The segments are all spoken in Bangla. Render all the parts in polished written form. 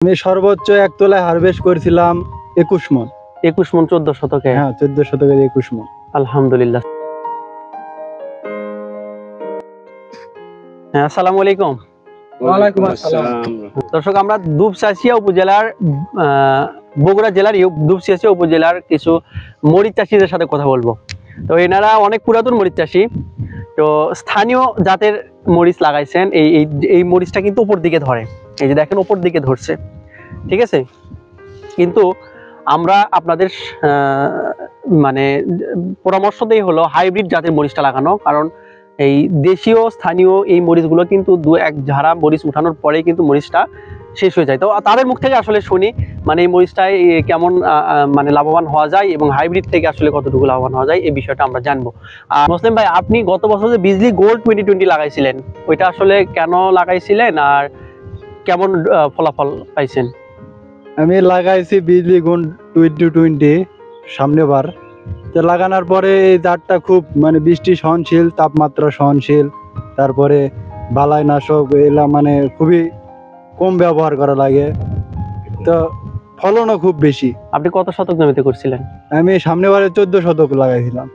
আমি সর্বোচ্চ এক তোলায় হারভেস্ট করেছিলাম 21 মণ। 21 মণ 14 শতকে? হ্যাঁ, 14 শতকে 21 মণ। আলহামদুলিল্লাহ। হ্যাঁ, আসসালামু আলাইকুম। ওয়ালাইকুম আসসালাম। দর্শক, আমরা দুপচাচিয়া উপজেলার বগুড়া জেলার দুপচাচিয়া উপজেলার কিছু মরিচ চাষীদের সাথে কথা বলবো। তো এনারা অনেক পুরাতন মরিচ চাষী, তো স্থানীয় জাতের মরিচ লাগাইছেন। এই মরিচটা কিন্তু উপর দিকে ধরে, এই যে দেখেন উপর দিকে ধরছে, ঠিক আছে। কিন্তু আমরা আপনাদের মানে পরামর্শ দেই হলো হাইব্রিড জাতের মরিচটা লাগানো, কারণ এই দেশীয় স্থানীয় এই মরিচগুলো কিন্তু দু এক ঝাড়া মরিচ উঠানোর পরেই কিন্তু মরিচটা শেষ হয়ে যায়। তো তাদের মুখ থেকে আসলে শুনি মানে এই মরিচটায় কেমন মানে লাভবান হওয়া যায় এবং হাইব্রিড থেকে আসলে কতটুকু লাভবান হওয়া যায় এই বিষয়টা আমরা জানবো। আর মুসলিম ভাই, আপনি গত বছর যে বিজলি গোল্ড 2020 লাগাইছিলেন, ওইটা আসলে কেন লাগাইছিলেন আর কেমন ফলাফল পাইছেন? আমি লাগাইছি বিজলি গোল্ড 2020 সামনেবার। তো লাগানোর পরে এই জাতটা খুব মানে বৃষ্টি সহনশীল, তাপমাত্রা সহনশীল, তারপরে বালাইনাশক এগুলা মানে খুবই কম ব্যবহার করা লাগে, তো ফলনও খুব বেশি। আপনি কত শতক জমিতে করছিলেন? আমি সামনেবারে 14 শতক লাগাইছিলাম।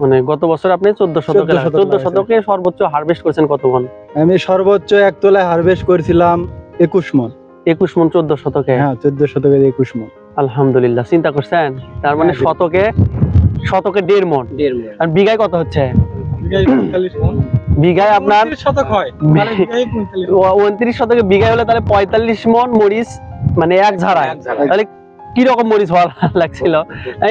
মানে গত বছর আপনি 14 শতকে 14 শতকে সর্বোচ্চ হারভেস্ট করেছেন কত মণ? আমি সর্বোচ্চ এক তোলায় হারভেস্ট করেছিলাম 21 মণ। 21 মণ 14 শতকে? হ্যাঁ, 14 শতকে 21 মণ। আলহামদুলিল্লাহ, চিন্তা করছেন? তার মানে শতকে 1.5 মণ। আর বিঘায় কত হচ্ছে? বিঘায় আপনার 29 শতক হয়, মানে বিঘায় 45। 29 শতকে বিঘায় হলে তাহলে 45 মণ মরিচ, মানে এক ঝাড়ায়। তাহলে কি রকম মরিচ হওয়া লাগছিল,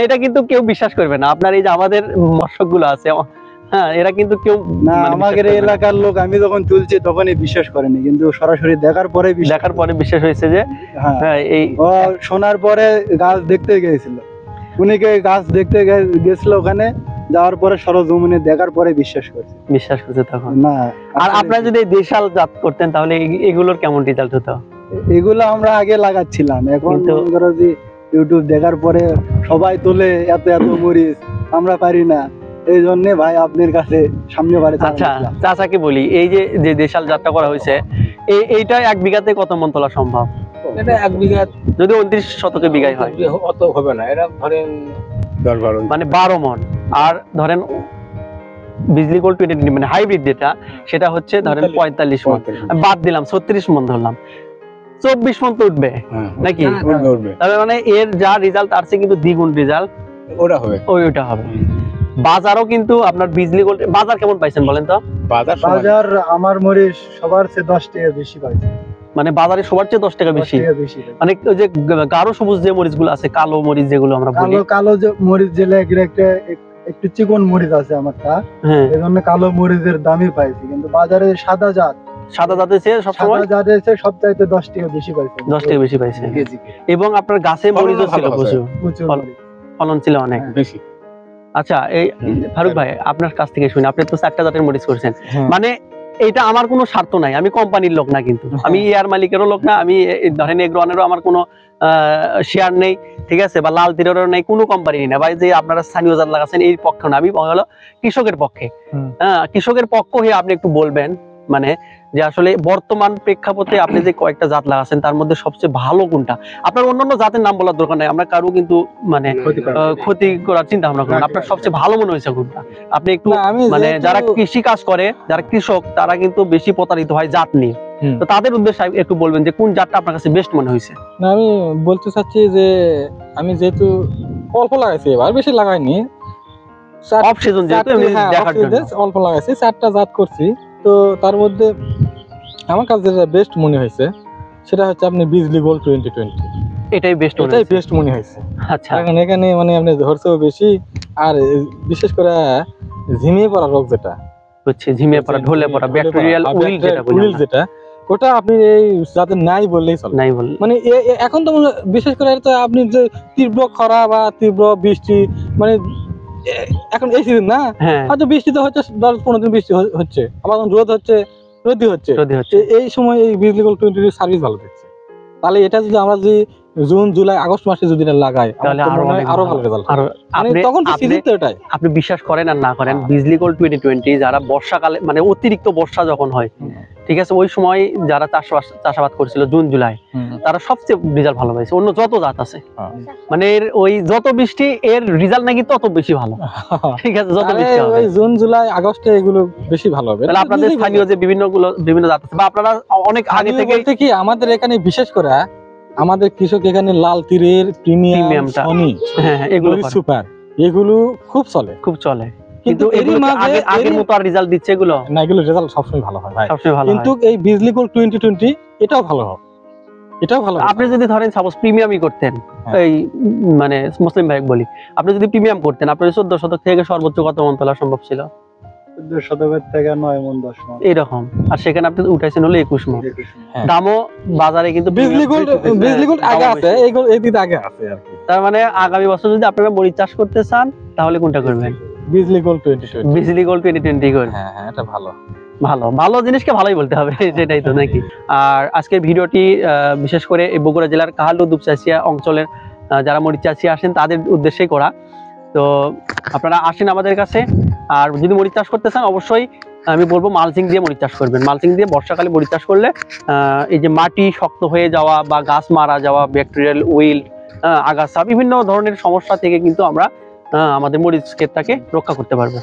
এটা কিন্তু কেউ বিশ্বাস করবে না। আপনার এই যে আমাদের দর্শকগুলো আছে, হ্যাঁ, এরা কিন্তু কেউ না, আমাদের এলাকার লোক আমি যখন তুলছি তখনই বিশ্বাস করেনি, কিন্তু সরাসরি দেখার পরে বিশ্বাস হয়েছে যে হ্যাঁ, এই শোনার পরে গাছ দেখতে গিয়েছিল, উনিকে গাছ দেখতে গেছিল, ওখানে যাওয়ার পরে সরজমিনে দেখার পরে বিশ্বাস করছে তখন না। আর আপনারা যদি দেশাল জাত করতেন তাহলে এগুলোর কেমন রেজাল্ট হতো? এগুলো আমরা আগে লাগাচ্ছিলাম, এখন মনে করো যে ইউটিউব দেখার পরে সবাই তোলে এত এত মরিচ, আমরা পারি না, এই জন্য ভাই আপনার কাছে সামনে বারে। আচ্ছা চাচাকে বলি, এই যে দেশাল জাতটা করা হয়েছে, এইটা এক বিঘাতে কত মণ তোলা সম্ভব? এটা এক বিঘা যদি 29 শতকে বিঘায় হয় অত হবে না, এরা ধরেন 10-12 মানে 12 মণ। আর ধরেন বিজলি গোল্ড 2020 মানে হাইব্রিড যেটা, সেটা হচ্ছে ধরেন 45 মণ। আমি বাদ দিলাম, 36 মণ ধরলাম, 24 মণ তো উঠবে নাকি? তবে মানে এর যা রেজাল্ট আসছে কিন্তু দ্বিগুণ রেজাল্ট ওটা হবে, ওইটা হবে। বাজারও কিন্তু আপনার বিজলি গোল্ড বাজার কেমন পাইছেন বলেন তো? বাজার আমার মরিচ সবার চেয়ে 10 টাকা বেশি পাইছে, মানে বাজারে সবার চেয়ে 10 টাকা বেশি। মানে ওই যে গাঢ় সবুজ যে মরিচগুলো আছে, কালো মরিচ যেগুলো আমরা বলি, কালো যে মরিচ যেগুলো একটু চিকন মরিচ আছে আমারটা, এই জন্য কালো মরিচের দামই পাইছি। কিন্তু বাজারে সাদা জাতের চেয়ে সবচাইতে 10 টাকা বেশি পাইছে, 10 টাকা বেশি পাইছে। এবং আপনার গাছে মরিচও ছিল প্রচুর, ফলন ছিল অনেক বেশি। আচ্ছা, এই ফারুক ভাই আপনার কাছ থেকে শুনি, আপনি তো 4টা জাতের মরিচ করছেন, মানে এটা আমার কোনো স্বার্থ নাই, আমি কোম্পানির লোক না, কিন্তু আমি এয়ার মালিকেরও লোক না, আমি ধরেন এগ্রোয়ানেরও আমার কোনো শেয়ার নেই, ঠিক আছে, বা লাল তীরেরও নেই, কোনো কোম্পানি না ভাই। যে আপনারা স্থানীয় জাত লাগাচ্ছেন এই পক্ষে না, আমি হলো কৃষকের পক্ষে। হ্যাঁ, কৃষকের পক্ষ হয়ে আপনি একটু বলবেন মানে যে আসলে বর্তমান প্রেক্ষাপটে আপনি যে কয়েকটা জাত লাগাচ্ছেন তার মধ্যে সবচেয়ে ভালো কোনটা? আপনার অন্যান্য জাতের নাম বলার দরকার নাই, আমরা কারো কিন্তু মানে ক্ষতি করার চিন্তা ভাবনা করেন, আপনার সবচেয়ে ভালো মনে হয়েছে কোনটা? আপনি একটু মানে যারা কৃষি কাজ করে, যারা কৃষক, তারা কিন্তু বেশি প্রতারিত হয় জাত নিয়ে, তো তাদের উদ্দেশ্যে একটু বলবেন যে কোন জাতটা আপনার কাছে বেস্ট মনে হয়েছে? না, আমি বলতে চাচ্ছি যে আমি যেহেতু অল্প লাগাইছি, এবার বেশি লাগাইনি, অফ সিজন যেহেতু দেখার জন্য অল্প লাগাইছি, 4টা জাত করছি। তো তার মধ্যে আমার কাছে যেটা বেস্ট মনে হয়েছে সেটা হচ্ছে আপনি বিজলি গোল্ড 2020, এটাই বেস্ট মনে হয়েছে। আচ্ছা, এখন এখানে মানে আপনি ধরছেও বেশি, আর বিশেষ করে ঝিমিয়ে পড়া রোগ যেটা হচ্ছে, ঝিমিয়ে পড়া, ঢলে পড়া, ব্যাকটেরিয়াল উইল যেটা, ওটা আপনি এই যাতে নাই বললেই চলে, নাই বল মানে এখন তো বিশেষ করে আপনি যে তীব্র খরা বা তীব্র বৃষ্টি, মানে এখন এই সিজন না, হয়তো বৃষ্টি তো হচ্ছে 10-15 দিন বৃষ্টি হচ্ছে, আবার রোদ হচ্ছে, রোদই হচ্ছে, এই সময় এই বিজলি গোল্ড 2020 সার্ভিস ভালো দিচ্ছে। তাহলে এটা যদি আমরা যদি জুন জুলাই আগস্ট মাসে যদি লাগাই তাহলে আরো ভালো রেজাল্ট। তখন সিজন তো এটাই, আপনি বিশ্বাস করেন আর না করেন, বিজলি গোল্ড 2020 যারা বর্ষাকালে মানে অতিরিক্ত বর্ষা যখন হয়, ঠিক আছে, ওই সময় যারা চাষাবাদ করছিল জুন জুলাই, তারা সবচেয়ে রেজাল্ট ভালো পাইছে অন্য যত জাত আছে। মানে এর ওই যত বৃষ্টি এর রেজাল্ট নাকি তত বেশি ভালো। ঠিক আছে, যত বৃষ্টি হবে ওই জুন জুলাই আগস্টে এগুলো বেশি ভালো হবে। তাহলে আপনাদের স্থানীয় যে বিভিন্ন জাত আছে বা আপনারা অনেক আগে থেকে বলতে কি আমাদের এখানে বিশেষ করে আমাদের কৃষক এখানে লাল তীরের প্রিমিয়ামটা এগুলো সুপার, এগুলো খুব চলে। কিন্তু আগের মতো আর রেজাল্ট দিচ্ছে এগুলো না, এগুলো রেজাল্ট সবসময় ভালো হয় ভাই, সবসময় ভালো। কিন্তু এই বিজলি গোল্ড 2020 এটাও ভালো হবে, এটাও ভালো। আপনি যদি ধরেন সাপোজ প্রিমিয়ামই করতেন, এই মানে মুসলিম ভাই বলি, আপনি যদি প্রিমিয়াম করতেন, আপনার 14 শতক থেকে সর্বোচ্চ কত মন তোলা সম্ভব ছিল? 14 শতকের থেকে 9 মন 10 মন এরকম। আর সেখানে আপনি উঠাইছেন হলো 21 মন। দামও বাজারে কিন্তু বিজলি গোল্ড আগে আছে, এইগুলো এই দিকে আগে আছে আর কি। তার মানে আগামী বছর যদি আপনারা মরিচ চাষ করতে চান তাহলে কোনটা করবেন? বিজলি গোল্ড 2020। বিজলি গোল্ড 2020 করুন। হ্যাঁ, এটা ভালো ভালো জিনিসকে ভালোই বলতে হবে, সেটাই তো নাকি। আর আজকের ভিডিওটি বিশেষ করে এই বগুড়া জেলার কাহালু দুপচাচিয়া অঞ্চলের যারা মরিচ চাষি আসেন তাদের উদ্দেশ্যেই করা। তো আপনারা আসেন আমাদের কাছে, আর যদি মরিচ চাষ করতে চান অবশ্যই আমি বলবো মালচিং দিয়ে মরিচ চাষ করবেন। মালচিং দিয়ে বর্ষাকালে মরিচ চাষ করলে এই যে মাটি শক্ত হয়ে যাওয়া বা গাছ মারা যাওয়া, ব্যাকটেরিয়াল উইল্ড, আগাছা, বিভিন্ন ধরনের সমস্যা থেকে কিন্তু আমরা আমাদের মরিচ ক্ষেতটাকে রক্ষা করতে পারবো।